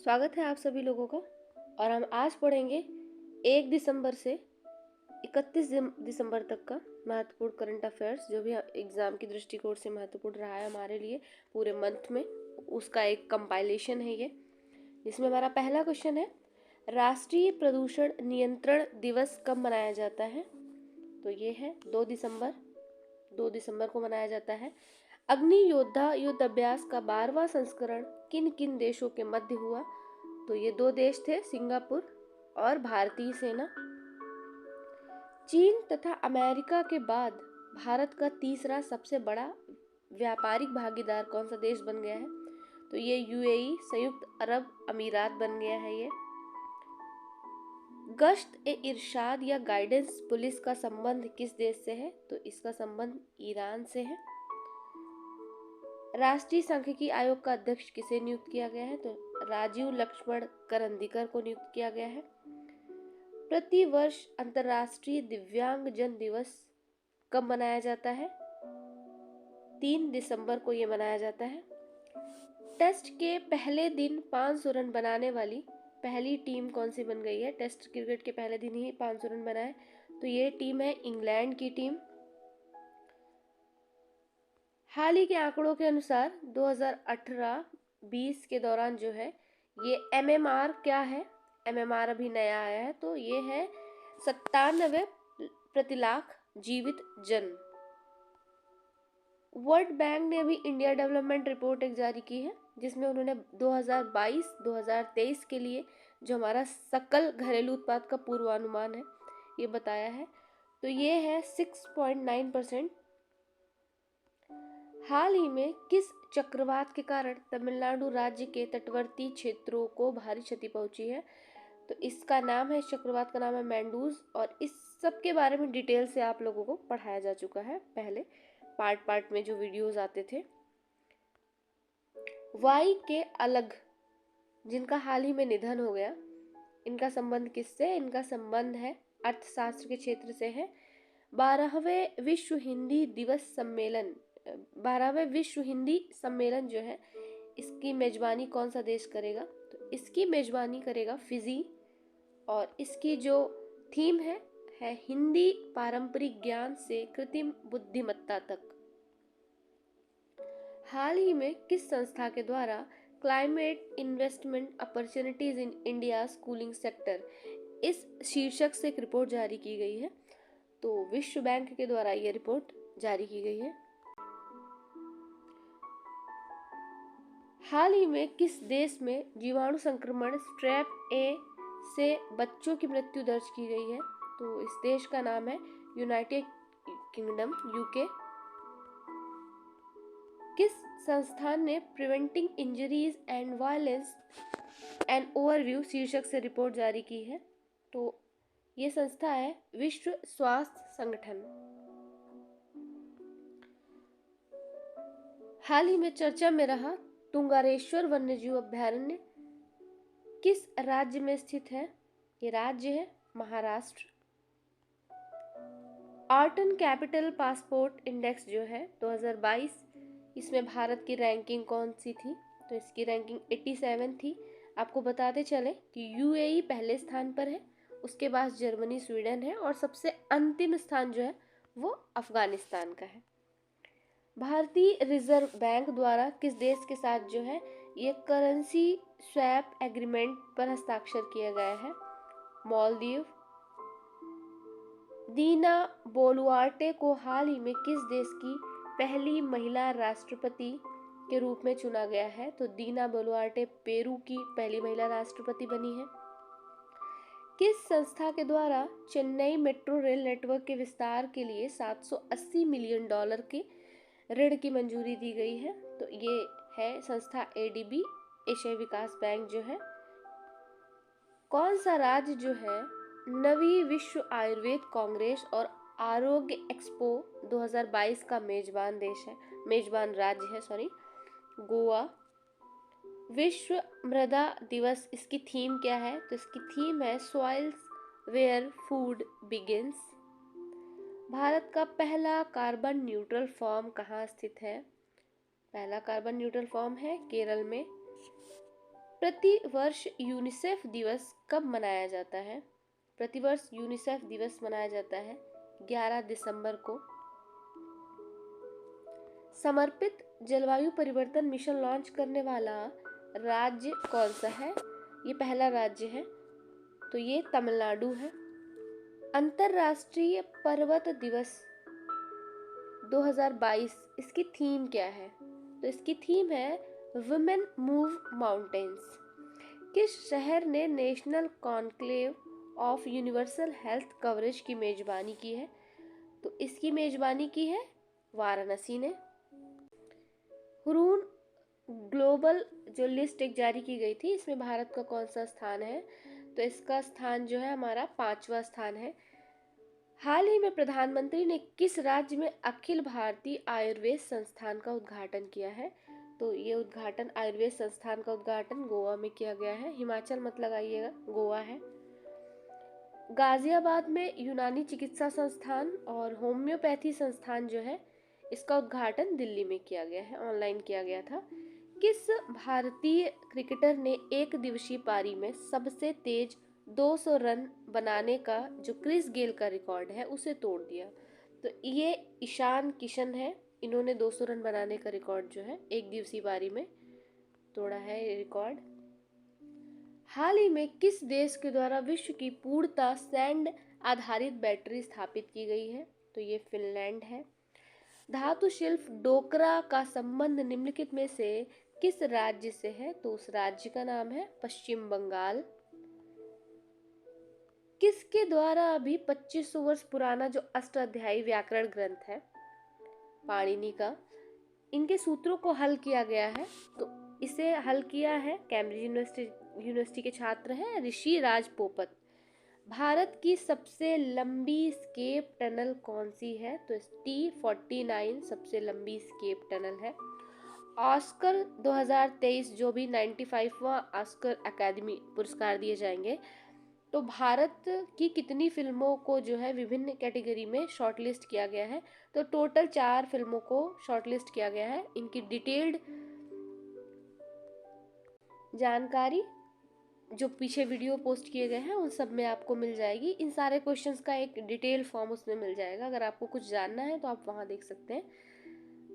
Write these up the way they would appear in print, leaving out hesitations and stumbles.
स्वागत है आप सभी लोगों का। और हम आज पढ़ेंगे 1 दिसंबर से 31 दिसंबर तक का महत्वपूर्ण करंट अफेयर्स, जो भी एग्जाम की दृष्टिकोण से महत्वपूर्ण रहा है हमारे लिए पूरे मंथ में, उसका एक कंपाइलेशन है ये, जिसमें हमारा पहला क्वेश्चन है, राष्ट्रीय प्रदूषण नियंत्रण दिवस कब मनाया जाता है? तो ये है 2 दिसंबर को मनाया जाता है। अग्नि योद्धा युद्ध अभ्यास का 12वां संस्करण किन किन देशों के मध्य हुआ? तो ये 2 देश थे, सिंगापुर और भारतीय सेना। चीन तथा अमेरिका के बाद भारत का तीसरा सबसे बड़ा व्यापारिक भागीदार कौन सा देश बन गया है? तो ये यूएई, संयुक्त अरब अमीरात बन गया है ये। गश्त ए इरशाद या गाइडेंस पुलिस का संबंध किस देश से है? तो इसका संबंध ईरान से है। राष्ट्रीय सांख्यिकी आयोग का अध्यक्ष किसे नियुक्त किया गया है? तो राजीव लक्ष्मण करंदीकर को नियुक्त किया गया है। प्रति वर्ष अंतर्राष्ट्रीय दिव्यांगजन दिवस कब मनाया जाता है? 3 दिसंबर को ये मनाया जाता है। टेस्ट के पहले दिन 500 रन बनाने वाली पहली टीम कौन सी बन गई है? टेस्ट क्रिकेट के पहले दिन ही 500 रन बनाए, तो ये टीम है इंग्लैंड की टीम। हाल ही के आंकड़ों के अनुसार 2018-20 के दौरान जो है ये एमएमआर क्या है? एमएमआर अभी नया आया है, तो ये है 97 प्रति लाख जीवित जन। वर्ल्ड बैंक ने अभी इंडिया डेवलपमेंट रिपोर्ट एक जारी की है, जिसमें उन्होंने 2022-2023 के लिए जो हमारा सकल घरेलू उत्पाद का पूर्वानुमान है ये बताया है, तो ये है 6.9%। हाल ही में किस चक्रवात के कारण तमिलनाडु राज्य के तटवर्ती क्षेत्रों को भारी क्षति पहुंची है? तो इसका नाम है, इस चक्रवात का नाम है मैंडूज, और इस सब के बारे में डिटेल से आप लोगों को पढ़ाया जा चुका है पहले पार्ट में जो वीडियोस आते थे। वाई के अलग, जिनका हाल ही में निधन हो गया, इनका संबंध किससे? इनका संबंध है अर्थशास्त्र के क्षेत्र से है। 12वें विश्व हिंदी सम्मेलन जो है, इसकी मेजबानी कौन सा देश करेगा? तो इसकी मेजबानी करेगा फिजी, और इसकी जो थीम है हिंदी पारंपरिक ज्ञान से कृत्रिम बुद्धिमत्ता तक। हाल ही में किस संस्था के द्वारा climate investment opportunities in India schooling sector, इस शीर्षक से एक रिपोर्ट जारी की गई है? तो विश्व बैंक के द्वारा यह रिपोर्ट जारी की गई है। हाल ही में किस देश में जीवाणु संक्रमण स्ट्रेप ए से बच्चों की मृत्यु दर्ज की गई है? तो इस देश का नाम है यूनाइटेड किंगडम, यूके। किस संस्थान ने preventing injuries and violence an overview शीर्षक से रिपोर्ट जारी की है? तो ये संस्था है विश्व स्वास्थ्य संगठन। हाल ही में चर्चा में रहा तुंगारेश्वर वन्यजीव अभयारण्य किस राज्य में स्थित है? ये राज्य है महाराष्ट्र। आर्टन कैपिटल पासपोर्ट इंडेक्स जो है 2022, इसमें भारत की रैंकिंग कौन सी थी? तो इसकी रैंकिंग 87 थी। आपको बताते चले कि यूएई पहले स्थान पर है, उसके बाद जर्मनी, स्वीडन है, और सबसे अंतिम स्थान जो है वो अफगानिस्तान का है। भारतीय रिजर्व बैंक द्वारा किस देश के साथ जो है ये करेंसी स्वैप एग्रीमेंट पर हस्ताक्षर किया गया है? मालदीव। दीना बोलुआर्टे को हाल ही में किस देश की पहली महिला राष्ट्रपति के रूप में चुना गया है? तो दीना बोलुआर्टे पेरू की पहली महिला राष्ट्रपति बनी है। किस संस्था के द्वारा चेन्नई मेट्रो रेल नेटवर्क के विस्तार के लिए $780 मिलियन के ऋण की मंजूरी दी गई है? तो ये है संस्था एडीबी, एशियाई विकास बैंक जो है। कौन सा राज्य जो है नवी विश्व आयुर्वेद कांग्रेस और आरोग्य एक्सपो 2022 का मेजबान राज्य है? गोवा। विश्व मृदा दिवस, इसकी थीम क्या है? तो इसकी थीम है soils where food begins. Bharat का पहला कार्बन न्यूट्रल फॉर्म कहाँ स्थित है? पहला कार्बन न्यूट्रल फॉर्म है केरल में। प्रतिवर्ष यूनिसेफ दिवस कब मनाया जाता है? प्रतिवर्ष यूनिसेफ दिवस मनाया जाता है 11 दिसंबर को। समर्पित जलवायु परिवर्तन मिशन लॉन्च करने वाला राज्य कौन सा है? ये पहला राज्य है, तो ये तमिलनाडु है। अंतर्राष्ट्रीय पर्वत दिवस 2022, इसकी थीम क्या है? तो इसकी थीम है वुमेन मूव माउंटेन्स। किस शहर ने national conclave of universal health coverage की मेजबानी की है? तो इसकी मेजबानी की है वाराणसी ने। हुरून ग्लोबल जो लिस्ट एक जारी की गई थी, इसमें भारत का कौन सा स्थान है? तो इसका स्थान जो है हमारा 5वां स्थान है। हाल ही में प्रधानमंत्री ने किस राज्य में अखिल भारतीय आयुर्वेद संस्थान का उद्घाटन किया है? तो ये उद्घाटन, आयुर्वेद संस्थान का उद्घाटन गोवा में किया गया है। हिमाचल मत लगाइएगा, गोवा है। गाजियाबाद में यूनानी चिकित्सा संस्थान और होम्योपैथी संस्थान जो है, इसका उद्घाटन दिल्ली में किया गया है, ऑनलाइन किया गया था। किस भारतीय क्रिकेटर ने एक दिवसीय पारी में सबसे तेज 200 रन बनाने का जो क्रिस गेल का रिकॉर्ड है उसे तोड़ दिया? तो ये ईशान किशन है, इन्होंने 200 रन बनाने का रिकॉर्ड जो है एक दिवसीय पारी में तोड़ा है ये रिकॉर्ड। हाल ही में किस देश के द्वारा विश्व की पूर्णतः सैंड आधारित बैटरी स्थापित की गई है? तो ये फिनलैंड है। धातु शिल्प डोकरा का संबंध निम्नलिखित में से किस राज्य से है? तो उस राज्य का नाम है पश्चिम बंगाल। किसके द्वारा अभी 2500 वर्ष पुराना जो अष्टाध्यायी व्याकरण ग्रंथ है पाणिनि का, इनके सूत्रों को हल किया गया है? तो इसे हल किया है कैम्ब्रिज यूनिवर्सिटी के छात्र हैं ऋषि राज पोपट। भारत की सबसे लंबी स्केप टनल कौन सी है? तो T49 सबसे लंबी स्केप टनल है। ऑस्कर 2023 जो भी 95वां ऑस्कर अकादमी पुरस्कार दिए जाएंगे, तो भारत की कितनी फिल्मों को जो है विभिन्न कैटेगरी में शॉर्टलिस्ट किया गया है? तो टोटल 4 फिल्मों को शॉर्टलिस्ट किया गया है। इनकी डिटेल्ड जानकारी जो पीछे वीडियो पोस्ट किए गए हैं उन सब में आपको मिल जाएगी। इन सारे क्वेश्चंस का एक डिटेल फॉर्म उसमें मिल जाएगा, अगर आपको कुछ जानना है तो आप वहाँ देख सकते हैं।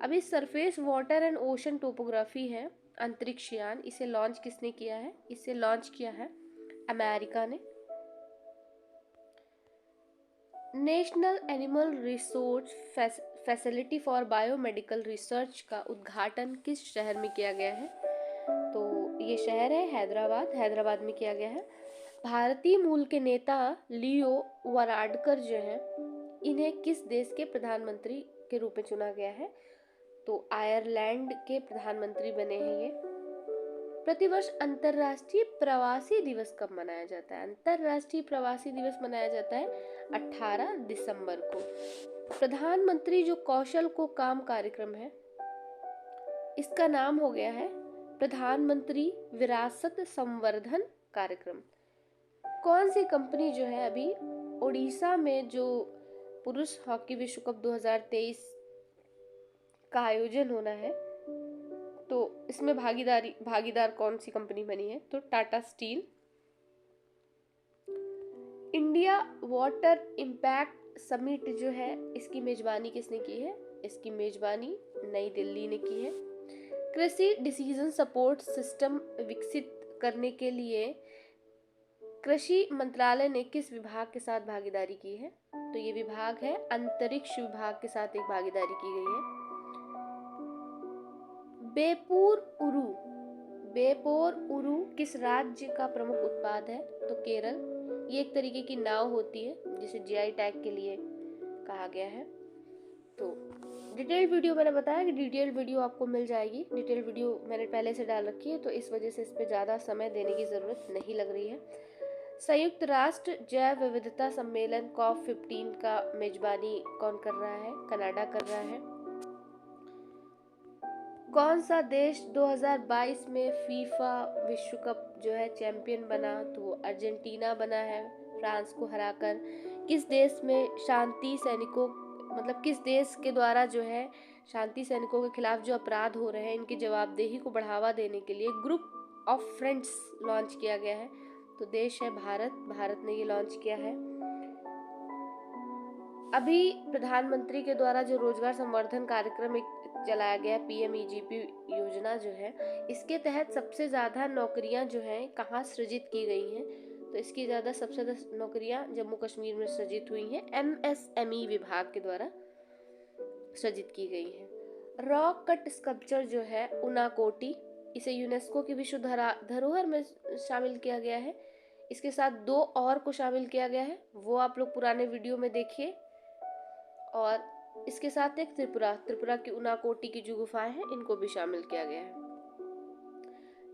अभी surface water and ocean topography है अंतरिक्ष यान, इसे लॉन्च किसने किया है? इसे लॉन्च किया है अमेरिका ने। National animal resource facility for biomedical research का उद्घाटन किस शहर में किया गया है? तो ये शहर है हैदराबाद में किया गया है। भारतीय मूल के नेता लियो वराडकर जो हैं, इन्हें किस देश के प्रधानमंत्री के रूप में चुना गया है? तो आयरलैंड के प्रधानमंत्री बने हैं ये। प्रतिवर्ष अंतर्राष्ट्रीय प्रवासी दिवस कब मनाया जाता है? अंतर्राष्ट्रीय प्रवासी दिवस मनाया जाता है 18 दिसंबर को। प्रधानमंत्री जो कौशल को काम कार्यक्रम है, इसका नाम हो गया है प्रधानमंत्री विरासत संवर्धन कार्यक्रम। कौन सी कंपनी जो है अभी ओडिशा में जो पुरुष हॉकी विश्व कप 2023 का आयोजन होना है, तो इसमें भागीदार कौन सी कंपनी बनी है? तो Tata steel. India water impact summit जो है, इसकी मेजबानी किसने की है? इसकी मेजबानी नई दिल्ली ने की है। कृषि डिसीजन सपोर्ट सिस्टम विकसित करने के लिए कृषि मंत्रालय ने किस विभाग के साथ भागीदारी की है? तो ये विभाग है अंतरिक्ष विभाग के साथ एक भागीदारी की गई है। बेपोर उरु किस राज्य का प्रमुख उत्पाद है? तो केरल। ये एक तरीके की नाव होती है जिसे जीआई टैग के लिए कहा गया है। तो डिटेल वीडियो मैंने बताया कि डिटेल वीडियो आपको मिल जाएगी। डिटेल वीडियो मैंने पहले से डाल रखी है, तो इस वजह से इस पर ज़्यादा समय देने की ज़रूरत नहीं लग रही है। संयुक्त राष्ट्र जैव विविधता सम्मेलन COP15 का मेजबानी कौन कर रहा है? कनाडा कर रहा है। कौन सा देश 2022 में फीफा विश्व कप जो है चैंपियन बना? तो वो अर्जेंटीना बना है फ्रांस को हराकर। किस देश में शांति सैनिकों, मतलब किस देश के द्वारा जो है शांति सैनिकों के खिलाफ जो अपराध हो रहे हैं, इनकी जवाबदेही को बढ़ावा देने के लिए ग्रुप ऑफ फ्रेंड्स लॉन्च किया गया है। तो देश है भारत, भारत ने ये लॉन्च किया है। अभी प्रधानमंत्री के द्वारा जो रोजगार संवर्धन कार्यक्रम एक चलाया गया, PMEGP योजना जो है, इसके तहत सबसे ज़्यादा नौकरियां जो हैं कहाँ सृजित की गई हैं, तो इसकी सबसे ज़्यादा नौकरियां जम्मू कश्मीर में सृजित हुई हैं, MSME विभाग के द्वारा सृजित की गई है। रॉक कट स्कल्पचर जो है उनाकोटी, इसे यूनेस्को की विश्व धरोहर में शामिल किया गया है। इसके साथ 2 और को शामिल किया गया है, वो आप लोग पुराने वीडियो में देखिए। और इसके साथ एक त्रिपुरा की उनाकोटी की जो गुफाएं हैं, इनको भी शामिल किया गया है।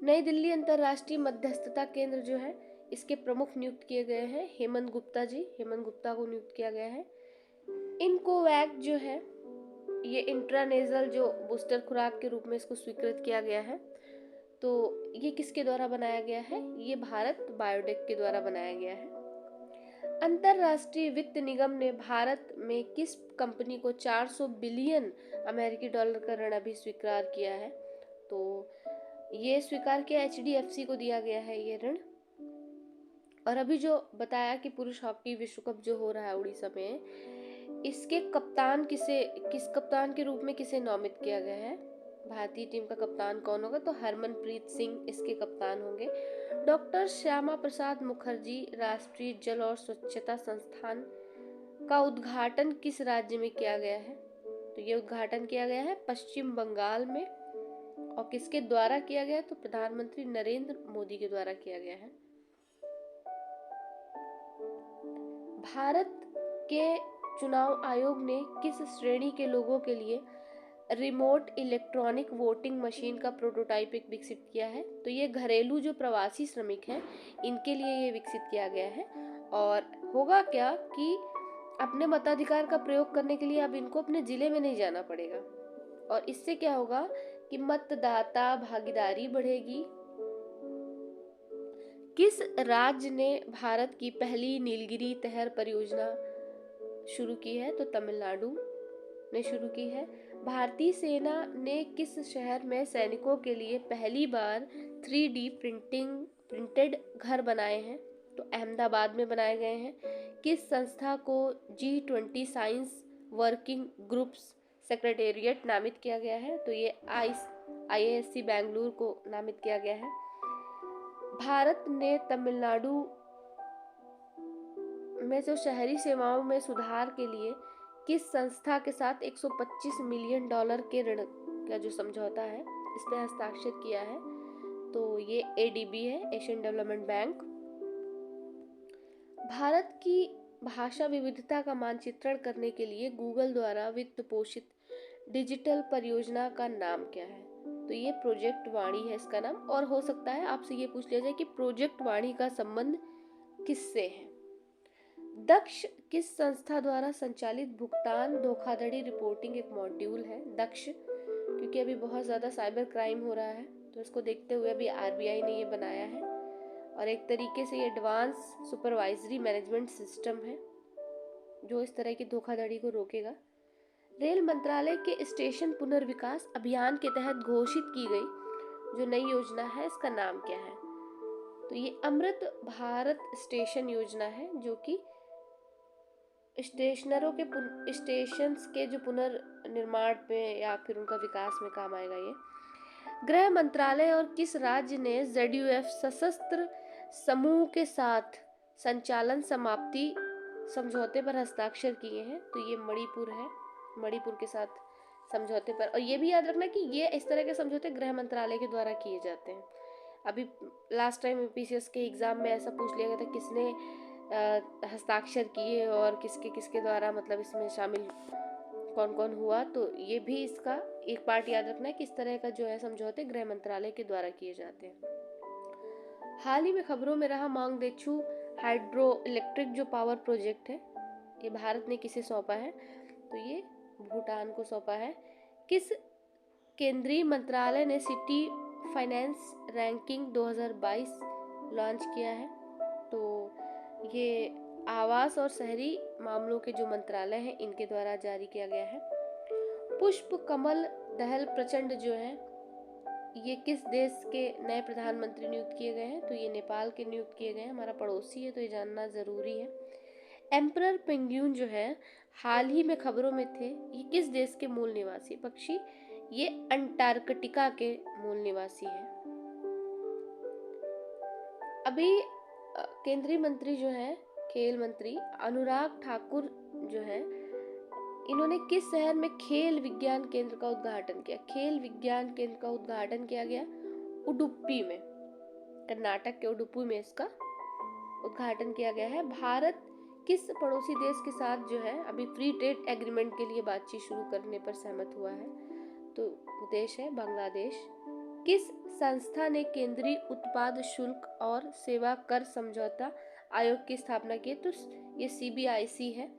नई दिल्ली अंतर्राष्ट्रीय मध्यस्थता केंद्र जो है, इसके प्रमुख नियुक्त किए गए हैं हेमंत गुप्ता जी, हेमंत गुप्ता को नियुक्त किया गया है। इनकोवैक जो है, ये इंट्रानेजल जो बूस्टर खुराक के रूप में इसको स्वीकृत किया गया है। तो ये किसके द्वारा बनाया गया है? ये भारत बायोटेक के द्वारा बनाया गया है। अंतरराष्ट्रीय वित्त निगम ने भारत में किस कंपनी को 400 बिलियन अमेरिकी डॉलर का ऋण अभी स्वीकार किया है? तो ये स्वीकार किया HDFC को दिया गया है ये ऋण। और अभी जो बताया कि पुरुष हॉकी विश्व कप जो हो रहा है उड़ीसा में, इसके कप्तान किस कप्तान के रूप में किसे नामित किया गया है? भारतीय टीम का कप्तान कौन होगा? तो हरमनप्रीत सिंह इसके कप्तान होंगे। डॉक्टर श्यामा प्रसाद मुखर्जी राष्ट्रीय जल और स्वच्छता संस्थान का उद्घाटन किस राज्य में किया गया है? तो ये उद्घाटन किया गया है पश्चिम बंगाल में। और किसके द्वारा किया गया है? तो प्रधानमंत्री नरेंद्र मोदी के द्वारा किया गया है। भारत के चुनाव आयोग ने किस श्रेणी के लोगों के लिए रिमोट इलेक्ट्रॉनिक वोटिंग मशीन का प्रोटोटाइप एक विकसित किया है? तो ये घरेलू जो प्रवासी श्रमिक हैं, इनके लिए ये विकसित किया गया है। और होगा क्या कि अपने मताधिकार का प्रयोग करने के लिए अब इनको अपने जिले में नहीं जाना पड़ेगा। और इससे क्या होगा कि मतदाता भागीदारी बढ़ेगी। किस राज्य ने भारत की पहली नीलगिरी नहर परियोजना शुरू की है? तो तमिलनाडु ने शुरू की है। भारतीय सेना ने किस शहर में सैनिकों के लिए पहली बार 3D प्रिंटेड घर बनाए हैं? तो अहमदाबाद में बनाए गए हैं। किस संस्था को G20 science working groups secretariat नामित किया गया है? तो ये IISc बेंगलुरु को नामित किया गया है। भारत ने तमिलनाडु में जो शहरी सेवाओं में सुधार के लिए किस संस्था के साथ 125 मिलियन डॉलर के ऋण का जो समझौता है, इस पे हस्ताक्षर किया है? तो ये ADB है, एशियन डेवलपमेंट बैंक। भारत की भाषा विविधता का मानचित्रण करने के लिए गूगल द्वारा वित्त पोषित डिजिटल परियोजना का नाम क्या है? तो ये प्रोजेक्ट वाणी है इसका नाम। और हो सकता है आपसे ये पूछ लिया जाए कि प्रोजेक्ट वाणी का संबंध किससे है? दक्ष किस संस्था द्वारा संचालित भुगतान धोखाधड़ी रिपोर्टिंग एक मॉड्यूल है? दक्ष, क्योंकि अभी बहुत ज़्यादा साइबर क्राइम हो रहा है, तो इसको देखते हुए अभी RBI ने ये बनाया है। और एक तरीके से ये एडवांस सुपरवाइजरी मैनेजमेंट सिस्टम है जो इस तरह की धोखाधड़ी को रोकेगा। रेल मंत्रालय के स्टेशन पुनर्विकास अभियान के तहत घोषित की गई जो नई योजना है, इसका नाम क्या है? तो ये अमृत भारत स्टेशन योजना है, जो कि स्टेशंस के जो पुनर्निर्माण में या फिर उनका विकास में काम आएगा ये। गृह मंत्रालय और किस राज्य ने ZUF सशस्त्र समूह के साथ संचालन समाप्ति समझौते पर हस्ताक्षर किए हैं? तो ये मणिपुर है, मणिपुर के साथ समझौते पर। और ये भी याद रखना कि ये इस तरह के समझौते गृह मंत्रालय के द्वारा किए जाते हैं। अभी लास्ट टाइम PCS के एग्जाम में ऐसा पूछ लिया गया था किसने हस्ताक्षर किए और किसके किसके द्वारा, मतलब इसमें शामिल कौन कौन हुआ। तो ये भी इसका एक पार्ट याद रखना है कि इस तरह का जो है समझौते गृह मंत्रालय के द्वारा किए जाते हैं। हाल ही में खबरों में रहा मांगदेछू हाइड्रो इलेक्ट्रिक जो पावर प्रोजेक्ट है, ये भारत ने किसे सौंपा है? तो ये भूटान को सौंपा है। किस केंद्रीय मंत्रालय ने सिटी फाइनेंस रैंकिंग 2022 लॉन्च किया है? तो ये आवास और शहरी मामलों के जो मंत्रालय हैं, इनके द्वारा जारी किया गया है। पुष्प कमल दहल प्रचंड जो है, ये किस देश के नए प्रधानमंत्री नियुक्त किए गए हैं? तो ये नेपाल के नियुक्त किए गए हैं, हमारा पड़ोसी है तो ये जानना ज़रूरी है। एम्परर पेंगुइन जो है हाल ही में खबरों में थे, ये किस देश के मूल निवासी पक्षी? ये अंटार्कटिका के मूल निवासी हैं। अभी केंद्रीय मंत्री जो है, खेल मंत्री अनुराग ठाकुर जो है, इन्होंने किस शहर में खेल विज्ञान केंद्र का उद्घाटन किया? खेल विज्ञान केंद्र का उद्घाटन किया गया उडुपी में, कर्नाटक के उडुपी में इसका उद्घाटन किया गया है। भारत किस पड़ोसी देश के साथ जो है अभी फ्री ट्रेड एग्रीमेंट के लिए बातचीत शुरू करने पर सहमत हुआ है? तो देश है बांग्लादेश। किस संस्था ने केंद्रीय उत्पाद शुल्क और सेवा कर समझौता आयोग की स्थापना की? तो ये CBIC है,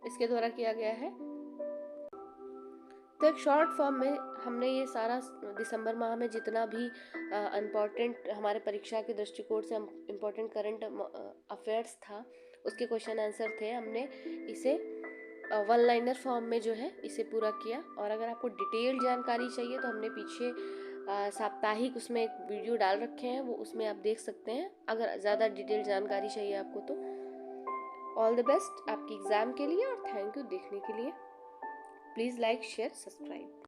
इसके द्वारा किया गया है। तो एक शॉर्ट फॉर्म में हमने ये सारा दिसंबर माह में जितना भी इम्पोर्टेंट हमारे परीक्षा के दृष्टिकोण से इम्पोर्टेंट करंट अफेयर्स था, उसके क्वेश्चन आंसर थे, हमने इसे वन लाइनर फॉर्म में जो है इसे पूरा किया। और अगर आपको डिटेल जानकारी चाहिए तो हमने पीछे साप्ताहिक उसमें एक वीडियो डाल रखे हैं, वो उसमें आप देख सकते हैं अगर ज़्यादा डिटेल जानकारी चाहिए आपको तो। ऑल द बेस्ट आपकी एग्ज़ाम के लिए और थैंक यू देखने के लिए। Please like share subscribe.